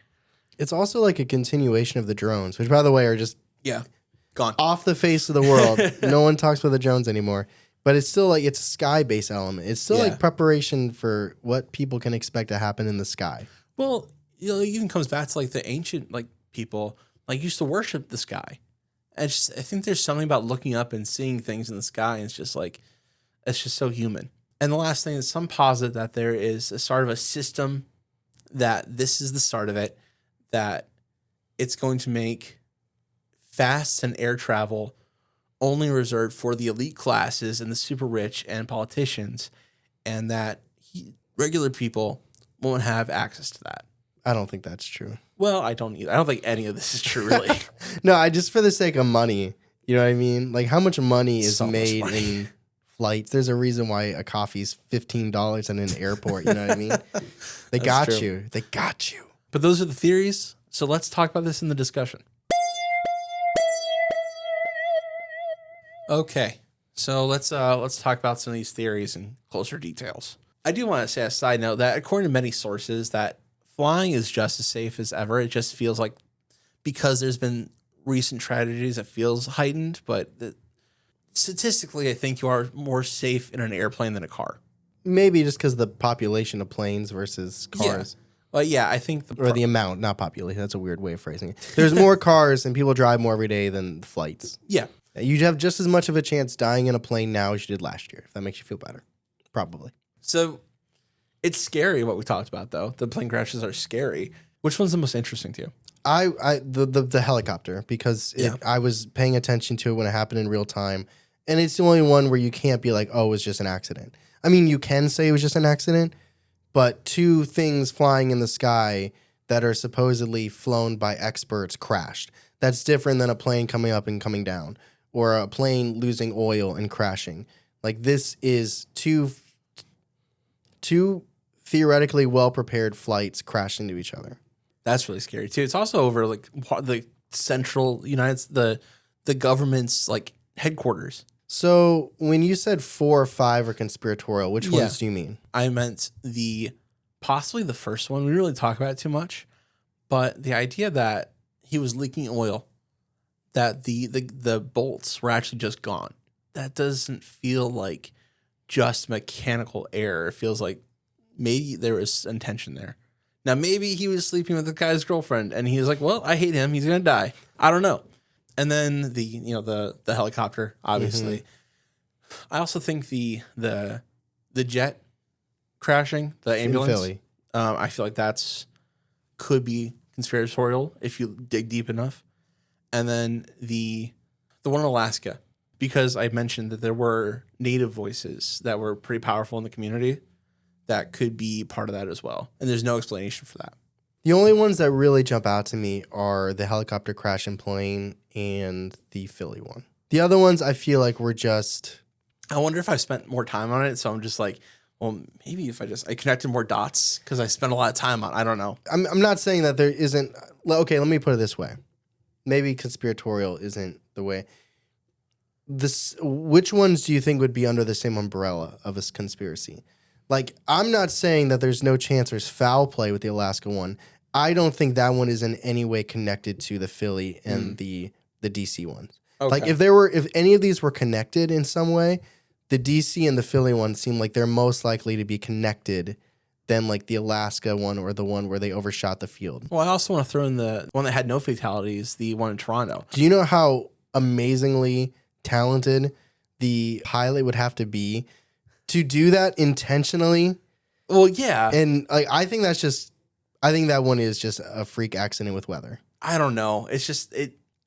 It's also like a continuation of the drones, which, by the way, are just gone off the face of the world. No one talks about the drones anymore. But it's still like it's a sky-based element. It's still like preparation for what people can expect to happen in the sky. Well, it even comes back to like the ancient like people like used to worship the sky. I think there's something about looking up and seeing things in the sky. And it's just so human. And the last thing is some posit that there is a sort of a system that this is the start of it, that it's going to make fast and air travel only reserved for the elite classes and the super rich and politicians, and that regular people won't have access to that. I don't think that's true. Well, I don't either. I don't think any of this is true, really. No, I just for the sake of money. You know what I mean? Like how much money is made in flights? There's a reason why a coffee's $15 in an airport. You know what I mean? They got you. They got you. But those are the theories. So let's talk about this in the discussion. Okay, so let's talk about some of these theories in closer details. I do want to say a side note that according to many sources that flying is just as safe as ever. It just feels like because there's been recent tragedies, it feels heightened, but statistically, I think you are more safe in an airplane than a car. Maybe just because the population of planes versus cars. Yeah. Well, yeah, I think the amount, not population. That's a weird way of phrasing it. There's more cars and people drive more every day than flights. Yeah. You'd have just as much of a chance dying in a plane now as you did last year, if that makes you feel better. Probably. So it's scary what we talked about, though. The plane crashes are scary. Which one's the most interesting to you? The helicopter, because I was paying attention to it when it happened in real time. And it's the only one where you can't be like, oh, it was just an accident. I mean, you can say it was just an accident, but two things flying in the sky that are supposedly flown by experts crashed. That's different than a plane coming up and coming down, or a plane losing oil and crashing. Like, this is two theoretically well-prepared flights crashing into each other. That's really scary too. It's also over like the central the government's like headquarters. So when you said 4 or 5 are conspiratorial, which ones do you mean? I meant possibly the first one. We didn't really talk about it too much, but the idea that he was leaking oil, that the bolts were actually just gone. that doesn't feel like just mechanical error. It feels like maybe there was intention there. Now, maybe he was sleeping with the guy's girlfriend and he was like, well, I hate him. He's going to die. I don't know. And then the helicopter, obviously. I also think the jet crashing, the ambulance. In Philly. I feel like could be conspiratorial if you dig deep enough. And then the one in Alaska, because I mentioned that there were native voices that were pretty powerful in the community, that could be part of that as well. And there's no explanation for that. The only ones that really jump out to me are the helicopter crash and plane and the Philly one. The other ones I feel like were just... I wonder if I've spent more time on it, so I'm just like, well, maybe if I connected more dots because I spent a lot of time on it. I don't know. I'm not saying that there isn't... Okay, let me put it this way. Maybe conspiratorial isn't the way. Which ones do you think would be under the same umbrella of a conspiracy? Like, I'm not saying that there's no chance there's foul play with the Alaska one. I don't think that one is in any way connected to the Philly and the DC ones. Okay. Like, if any of these were connected in some way, the DC and the Philly one seem like they're most likely to be connected than like the Alaska one or the one where they overshot the field. Well, I also want to throw in the one that had no fatalities, the one in Toronto. Do you know how amazingly talented the pilot would have to be to do that intentionally? Well, yeah. And like, I think that one is just a freak accident with weather. I don't know. It's just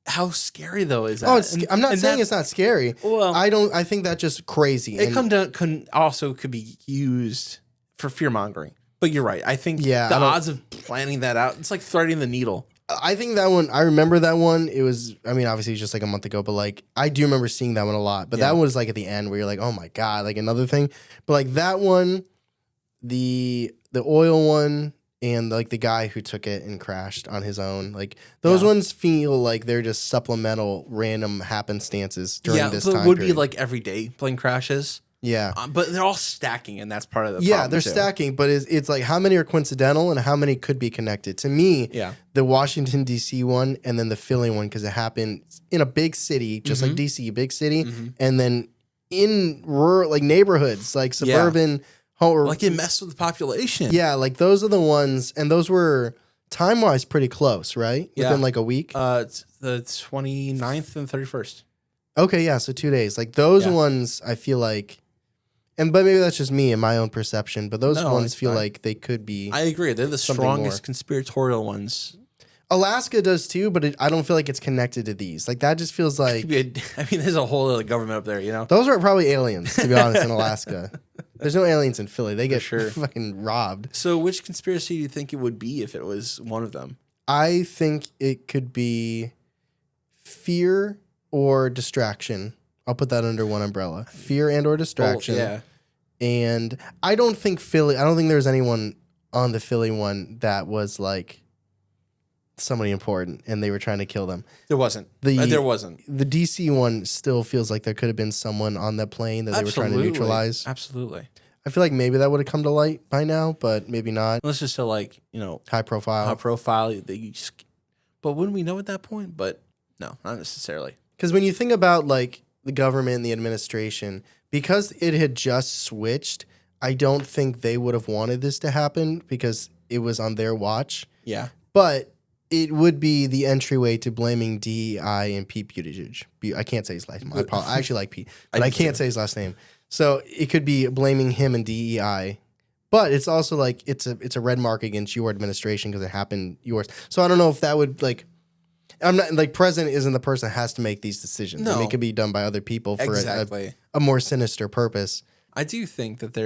how scary though is that? Oh, I'm not saying it's not scary. Well, I think that's just crazy. It could be used for fear-mongering. But you're right. I think the odds of planning that out, it's like threading the needle. I think that one, I remember that one. It was, I mean, obviously it was just like a month ago, but like, I do remember seeing that one a lot. But that one was like at the end where you're like, oh my God, like another thing. But like that one, the oil one, and like the guy who took it and crashed on his own, like those ones feel like they're just supplemental random happenstances during this time would period. be like everyday plane crashes. Yeah. But they're all stacking, and that's part of the problem. Yeah, they're stacking, but it's like how many are coincidental and how many could be connected. To me, the Washington, D.C. one and then the Philly one, because it happened in a big city, just like D.C., big city, and then in rural, like neighborhoods, like suburban home. Like it messed with the population. Yeah, like those are the ones, and those were time-wise pretty close, right? Yeah. Within like a week? It's the 29th and 31st. Okay, yeah, so 2 days. Like those ones, I feel like... But maybe that's just me and my own perception. But those ones feel like they could be. I agree. They're the strongest conspiratorial ones. Alaska does too, but I don't feel like it's connected to these. Like that just feels like. There's a whole other government up there, you know. Those are probably aliens, to be honest, in Alaska. There's no aliens in Philly. They get fucking robbed. So, which conspiracy do you think it would be if it was one of them? I think it could be fear or distraction. I'll put that under one umbrella. Fear and or distraction. Yeah. And I don't think there's anyone on the Philly one that was like somebody important and they were trying to kill them. There wasn't. There wasn't. The DC one still feels like there could have been someone on that plane that they were trying to neutralize. Absolutely. I feel like maybe that would have come to light by now, but maybe not. Let's just say like, high profile. But wouldn't we know at that point? But no, not necessarily. Because when you think about like the government and the administration, because it had just switched, I don't think they would have wanted this to happen because it was on their watch. Yeah. But it would be the entryway to blaming DEI and Pete Buttigieg. I can't say his last name. I actually like Pete, but I can't say his last name. So it could be blaming him and DEI. But it's also like it's a red mark against your administration because it happened yours. So I don't know if that would like... I'm not like president isn't the person that has to make these decisions. No. I mean, it could be done by other people for a more sinister purpose. I do think that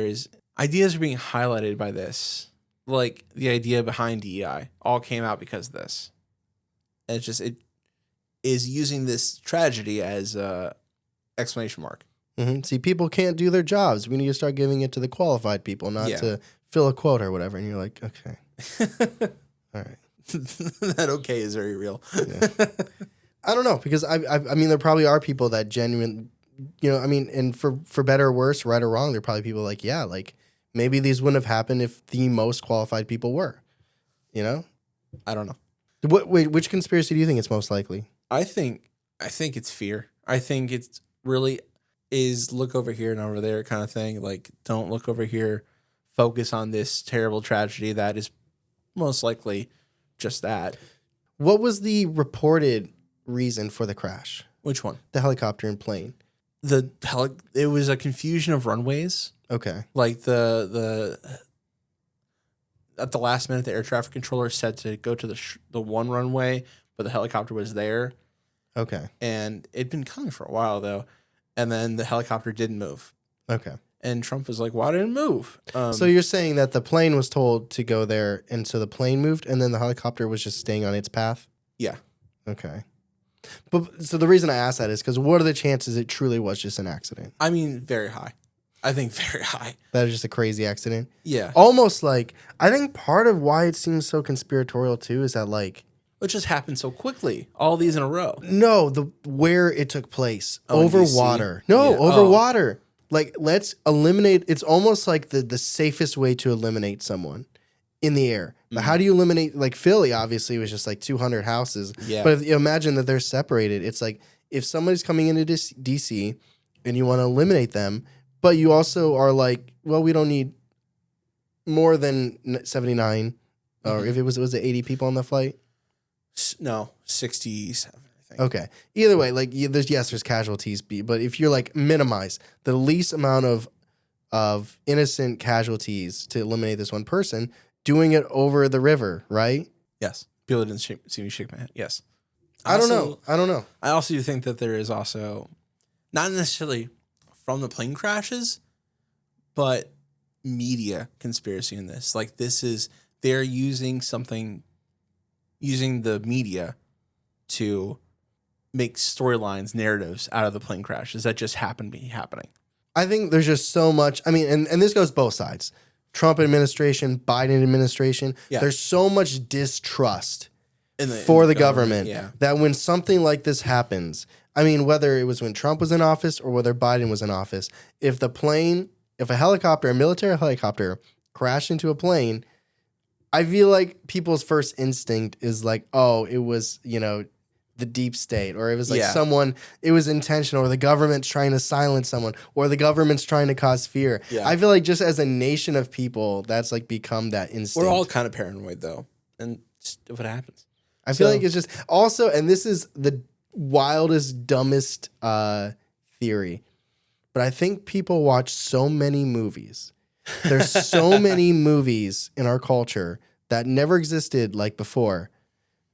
ideas are being highlighted by this. Like the idea behind DEI all came out because of this. And it is using this tragedy as a exclamation mark. Mm-hmm. See, people can't do their jobs. We need to start giving it to the qualified people, not to fill a quota or whatever. And you're like, okay, all right. That okay is very real. Yeah. I don't know because I mean there probably are people that genuine, and for better or worse, right or wrong, there are probably people like maybe these wouldn't have happened if the most qualified people were, I don't know. Which conspiracy do you think is most likely? I think it's fear. I think it's really is look over here and over there kind of thing. Like, don't look over here. Focus on this terrible tragedy that is most likely just that. What was the reported reason for the crash? Which one? The helicopter and plane. It was a confusion of runways. Okay. Like at the last minute, the air traffic controller said to go to the one runway, but the helicopter was there. Okay. And it'd been coming for a while though, and then the helicopter didn't move. Okay. And Trump was like, "Why didn't it move?" So you're saying that the plane was told to go there, and so the plane moved, and then the helicopter was just staying on its path? Yeah. Okay. But so the reason I asked that is because what are the chances it truly was just an accident? I mean, very high. I think very high. That is just a crazy accident? Yeah. Almost like, I think part of why it seems so conspiratorial too is that like, It just happened so quickly. All these in a row. no, where it took place. Oh, in Over DC? water. No, Yeah. over Oh. water. Like, let's eliminate. It's almost like the safest way to eliminate someone in the air. But how do you eliminate? Like, Philly obviously was just like 200 houses. Yeah. But if you imagine that they're separated, it's like if somebody's coming into DC and you want to eliminate them, but you also are like, well, we don't need more than 79. Or if it was it 80 people on the flight? No, 67. Okay. Either way, like there's casualties, but if you're like minimize the least amount of innocent casualties to eliminate this one person, doing it over the river, right? Yes. People didn't see me shake my head. Yes. I don't know. I also do think that there is also not necessarily from the plane crashes, but media conspiracy in this. Like they're using the media to make storylines, narratives out of the plane crashes that just happen to be happening. I think there's just so much. I mean, and this goes both sides. Trump administration, Biden administration. Yeah. There's so much distrust In for the government yeah. that when something like this happens, I mean, whether it was when Trump was in office or whether Biden was in office, if a helicopter, a military helicopter crashed into a plane, I feel like people's first instinct is like, oh, it was, the deep state, or it was like it was intentional, or the government's trying to silence someone, or the government's trying to cause fear. Yeah. I feel like just as a nation of people, that's like become that instinct. We're all kind of paranoid though. And just what happens. I feel like it's just also, and this is the wildest, dumbest theory, but I think people watch so many movies. There's so many movies in our culture that never existed like before,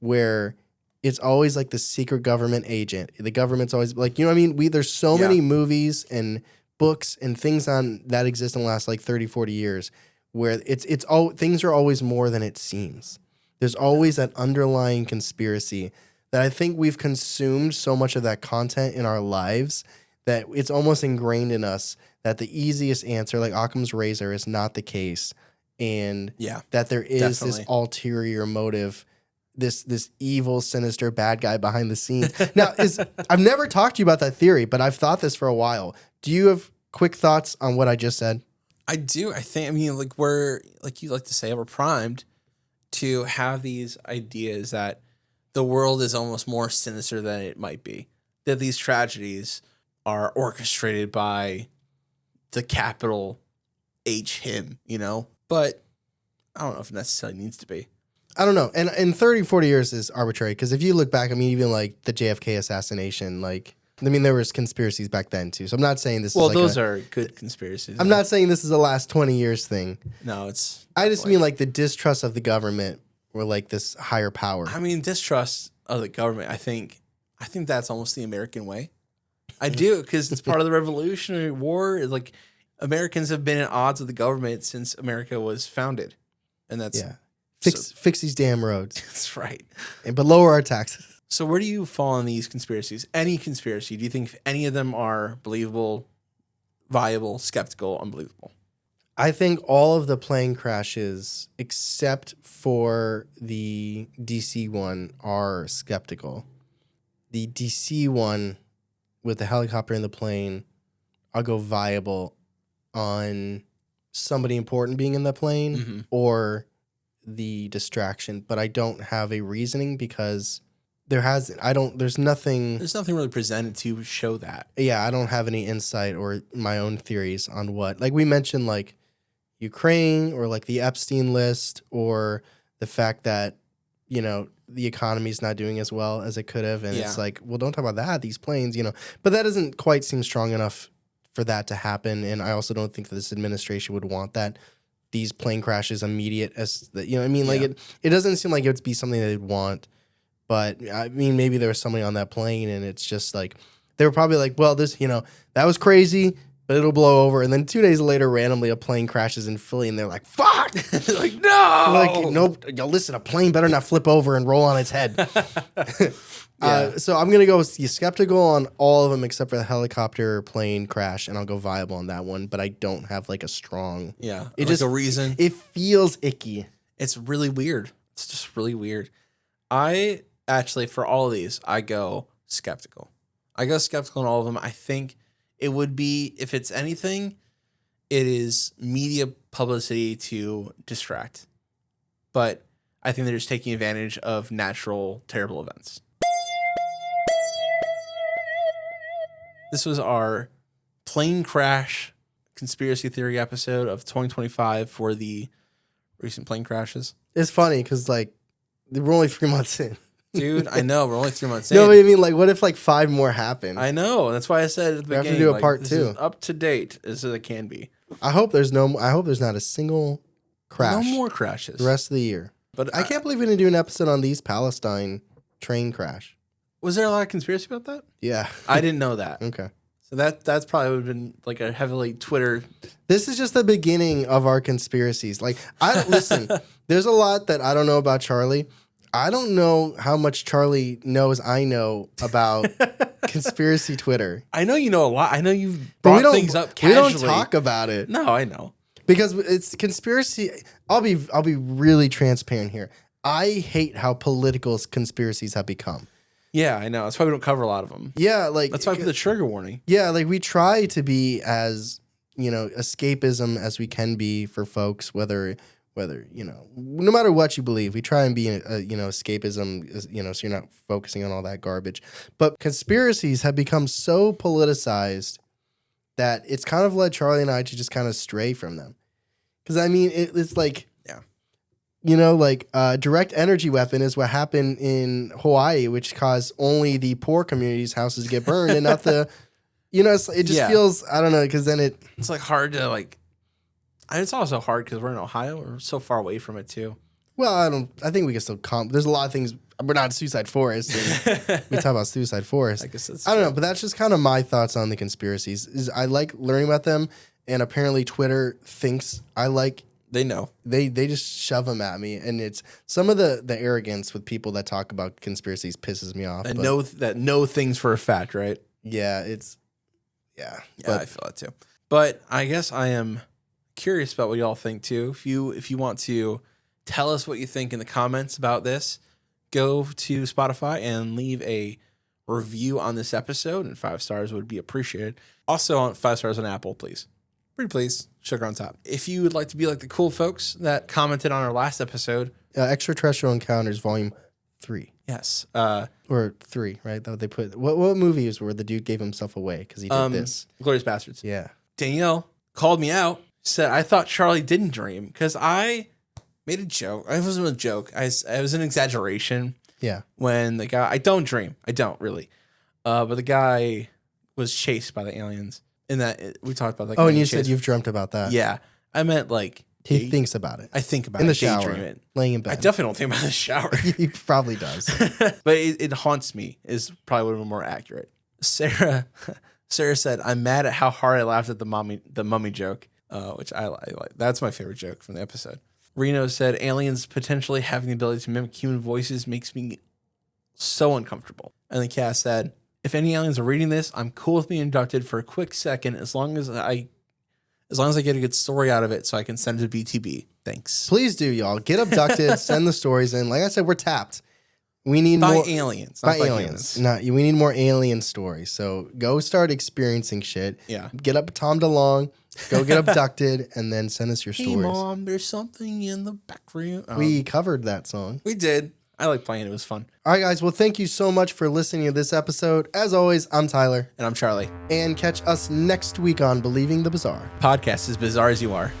where it's always like the secret government agent. The government's always like, what I mean? There's so many movies and books and things on that exist in the last like 30, 40 years where it's all things are always more than it seems. There's always that underlying conspiracy that I think we've consumed so much of that content in our lives that it's almost ingrained in us that the easiest answer, like Occam's razor, is not the case. And that there is this ulterior motive, this evil, sinister, bad guy behind the scenes. Now, I've never talked to you about that theory, but I've thought this for a while. Do you have quick thoughts on what I just said? I do. I mean, like we're, like you like to say, we're primed to have these ideas that the world is almost more sinister than it might be. That these tragedies are orchestrated by the capital H him, But I don't know if it necessarily needs to be. I don't know. And 30, 40 years is arbitrary because if you look back, I mean, even like the JFK assassination, there was conspiracies back then too. So I'm not saying this is those are good conspiracies. I'm not saying this is a last 20 years thing. No, it's... I just mean like the distrust of the government or like this higher power. I mean, distrust of the government, I think that's almost the American way. I do, because it's part of the Revolutionary War. Like, Americans have been at odds with the government since America was founded. And that's... Yeah. Fix these damn roads. That's right. But lower our taxes. So where do you fall on these conspiracies? Any conspiracy? Do you think any of them are believable, viable, skeptical, unbelievable? I think all of the plane crashes, except for the DC one, are skeptical. The DC one with the helicopter and the plane, I'll go viable on somebody important being in the plane or the distraction, but I don't have a reasoning because There hasn't. There's nothing. There's nothing really presented to show that. Yeah, I don't have any insight or my own theories on what. Like we mentioned, like Ukraine or like the Epstein list or the fact that, the economy's not doing as well as it could have. And it's like, well, don't talk about that. These planes, But that doesn't quite seem strong enough for that to happen. And I also don't think that this administration would want that. These plane crashes immediate as the, what I mean? Like it doesn't seem like it would be something they'd want. But I mean, maybe there was somebody on that plane and it's just like, they were probably like, well, this, that was crazy, but it'll blow over. And then 2 days later, randomly a plane crashes in Philly and they're like, fuck! They're like, no! Like, nope, listen, a plane better not flip over and roll on its head. So I'm going to go skeptical on all of them except for the helicopter plane crash, and I'll go viable on that one, but I don't have like a strong... Yeah, it like just a reason. It feels icky. It's really weird. It's just really weird. I actually, for all of these, I go skeptical. I go skeptical on all of them. I think it would be, if it's anything, it is media publicity to distract. But I think they're just taking advantage of natural, terrible events. This was our plane crash conspiracy theory episode of 2025 for the recent plane crashes. It's funny because, like, we're only 3 months in. Dude, I know. We're only 3 months in. No, but I mean, like, what if, like, 5 more happen? I know. That's why I said at the beginning. We have to do a part this 2. Is up to date as it can be. I hope there's not a single crash. No more crashes. The rest of the year. But I can't believe we didn't do an episode on these Palestine train crash. Was there a lot of conspiracy about that? Yeah. I didn't know that. Okay. So that's probably would have been like a heavily Twitter. This is just the beginning of our conspiracies. Like, listen, there's a lot that I don't know about Charlie. I don't know how much Charlie knows I know about conspiracy Twitter. I know you know a lot. I know you've brought things up casually. We don't talk about it. No, I know. Because it's conspiracy. I'll be really transparent here. I hate how political conspiracies have become. Yeah, I know. That's why we don't cover a lot of them. Yeah, like that's why I put the trigger warning. Yeah, like we try to be as, escapism as we can be for folks, whether no matter what you believe, we try and be escapism, so you're not focusing on all that garbage. But conspiracies have become so politicized that it's kind of led Charlie and I to just kind of stray from them. Because I mean, it's like, direct energy weapon is what happened in Hawaii, which caused only the poor community's houses to get burned and not the, it just feels, I don't know, because then it's like hard to like, it's also hard because we're in Ohio. We're so far away from it too. Well, I think we can still there's a lot of things. We're not Suicide Forest. And we talk about Suicide Forest. I guess that's I don't know, but that's just kind of my thoughts on the conspiracies. Is I like learning about them, and apparently Twitter thinks I like. They know. They just shove them at me, and it's some of the arrogance with people that talk about conspiracies pisses me off. And know things for a fact, right? Yeah, Yeah, I feel that too. But I guess I am curious about what y'all think too. If you want to tell us what you think in the comments about this, go to Spotify and leave a review on this episode, and 5 stars would be appreciated. Also, on 5 stars on Apple, please. Pretty please. Sugar on top. If you would like to be like the cool folks that commented on our last episode, Extraterrestrial Encounters Volume 3. Yes. Or 3, right? That they put. What movie is where the dude gave himself away because he did this? Glorious Bastards. Yeah. Danielle called me out. Said I thought Charlie didn't dream because I made a joke. It wasn't a joke. It was an exaggeration. Yeah. When the guy, I don't dream. I don't really. But the guy was chased by the aliens. In that we talked about. Like, and you said you've dreamt about that. Yeah, I meant like he thinks about it. I think about in it the shower, it. laying in bed. I definitely don't think about the shower. He probably does, but it haunts me. Is probably a little more accurate. Sarah said, "I'm mad at how hard I laughed at the mummy joke." Which I like. That's my favorite joke from the episode. Reno said, aliens potentially having the ability to mimic human voices makes me so uncomfortable. And then Cass said, if any aliens are reading this, I'm cool with being abducted for a quick second as long as I get a good story out of it so I can send it to BTB. Thanks. Please do, y'all. Get abducted, send the stories in. Like I said, we're tapped. We need more aliens. By aliens. We need more alien stories. So go start experiencing shit. Yeah. Get up Tom DeLonge. Go get abducted and then send us your stories. Hey, Mom, there's something in the back room. We covered that song. We did. I like playing. It was fun. All right, guys. Well, thank you so much for listening to this episode. As always, I'm Tyler. And I'm Charlie. And catch us next week on Believing the Bizarre. Podcast as bizarre as you are.